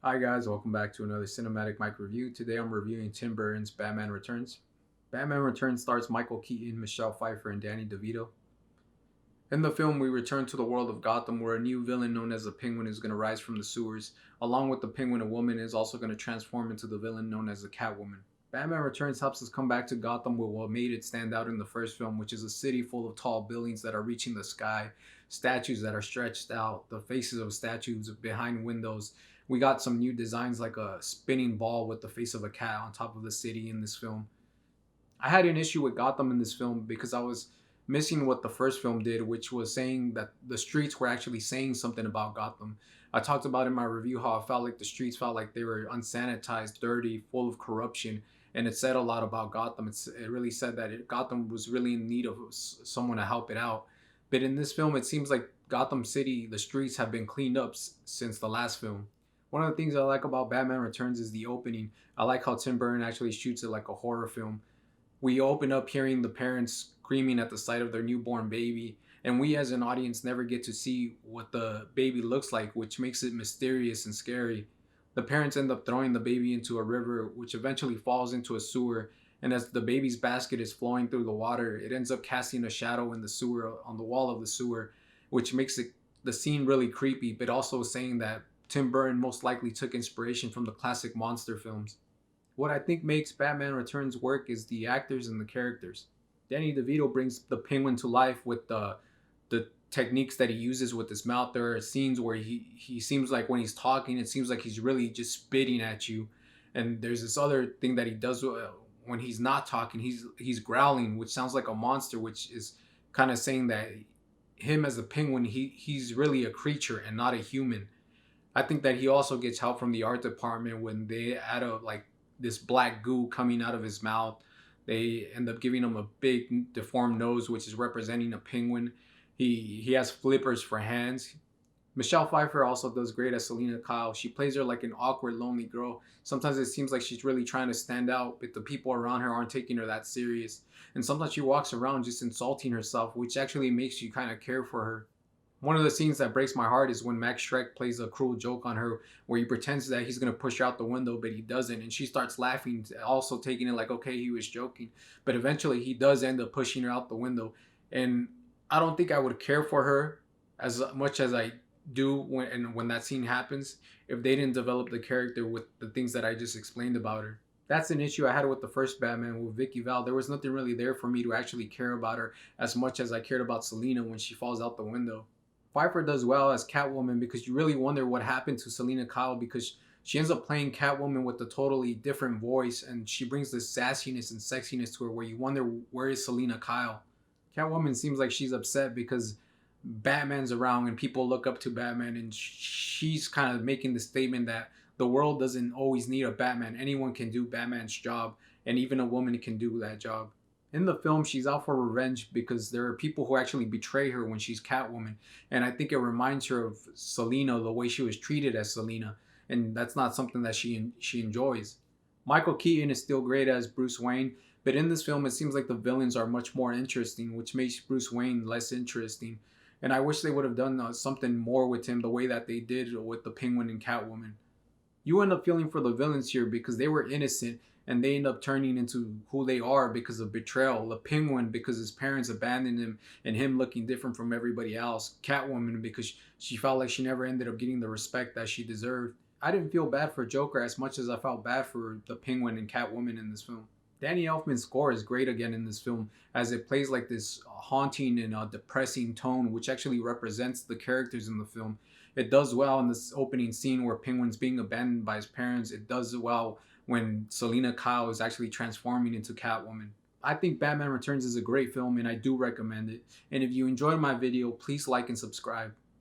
Hi guys, welcome back to another Cinematic Mike review. Today I'm reviewing Tim Burton's Batman Returns. Batman Returns stars Michael Keaton, Michelle Pfeiffer, and Danny DeVito. In the film, we return to the world of Gotham where a new villain known as the Penguin is going to rise from the sewers. Along with the Penguin, a woman is also going to transform into the villain known as the Catwoman. Batman Returns helps us come back to Gotham with what made it stand out in the first film, which is a city full of tall buildings that are reaching the sky, statues that are stretched out, the faces of statues behind windows. We got some new designs like a spinning ball with the face of a cat on top of the city in this film. I had an issue with Gotham in this film because I was missing what the first film did, which was saying that the streets were actually saying something about Gotham. I talked about in my review how I felt like the streets felt like they were unsanitized, dirty, full of corruption, and it said a lot about Gotham. It really said that Gotham was really in need of someone to help it out. But in this film, it seems like Gotham City, the streets have been cleaned up since the last film. One of the things I like about Batman Returns is the opening. I like how Tim Burton actually shoots it like a horror film. We open up hearing the parents screaming at the sight of their newborn baby, and we as an audience never get to see what the baby looks like, which makes it mysterious and scary. The parents end up throwing the baby into a river, which eventually falls into a sewer, and as the baby's basket is flowing through the water, it ends up casting a shadow in the sewer on the wall of the sewer, which makes the scene really creepy, but also saying that Tim Burton most likely took inspiration from the classic monster films. What I think makes Batman Returns work is the actors and the characters. Danny DeVito brings the Penguin to life with the techniques that he uses with his mouth. There are scenes where he seems like when he's talking, it seems like he's really just spitting at you. And there's this other thing that he does when he's not talking. He's growling, which sounds like a monster, which is kind of saying that him as a penguin, he's really a creature and not a human. I think that he also gets help from the art department when they add a like this black goo coming out of his mouth. They end up giving him a big deformed nose, which is representing a penguin. He has flippers for hands. Michelle Pfeiffer also does great as Selena Kyle. She plays her like an awkward, lonely girl. Sometimes it seems like she's really trying to stand out, but the people around her aren't taking her that serious. And sometimes she walks around just insulting herself, which actually makes you kind of care for her. One of the scenes that breaks my heart is when Max Shrek plays a cruel joke on her where he pretends that he's going to push her out the window, but he doesn't. And she starts laughing, also taking it like, okay, he was joking. But eventually he does end up pushing her out the window. And I don't think I would care for her as much as I do when that scene happens if they didn't develop the character with the things that I just explained about her. That's an issue I had with the first Batman with Vicky Val. There was nothing really there for me to actually care about her as much as I cared about Selena when she falls out the window. Pfeiffer does well as Catwoman because you really wonder what happened to Selena Kyle because she ends up playing Catwoman with a totally different voice and she brings this sassiness and sexiness to her where you wonder where is Selena Kyle. Catwoman seems like she's upset because Batman's around and people look up to Batman and she's kind of making the statement that the world doesn't always need a Batman. Anyone can do Batman's job and even a woman can do that job. In the film, she's out for revenge because there are people who actually betray her when she's Catwoman. And I think it reminds her of Selena, the way she was treated as Selena. And that's not something that she enjoys. Michael Keaton is still great as Bruce Wayne, but in this film, it seems like the villains are much more interesting, which makes Bruce Wayne less interesting. And I wish they would have done something more with him the way that they did with the Penguin and Catwoman. You end up feeling for the villains here because they were innocent and they end up turning into who they are because of betrayal. The Penguin because his parents abandoned him and him looking different from everybody else. Catwoman because she felt like she never ended up getting the respect that she deserved. I didn't feel bad for Joker as much as I felt bad for the Penguin and Catwoman in this film. Danny Elfman's score is great again in this film as it plays like this haunting and depressing tone, which actually represents the characters in the film. It does well in this opening scene where Penguin's being abandoned by his parents. It does well when Selena Kyle is actually transforming into Catwoman. I think Batman Returns is a great film and I do recommend it. And if you enjoyed my video, please like and subscribe.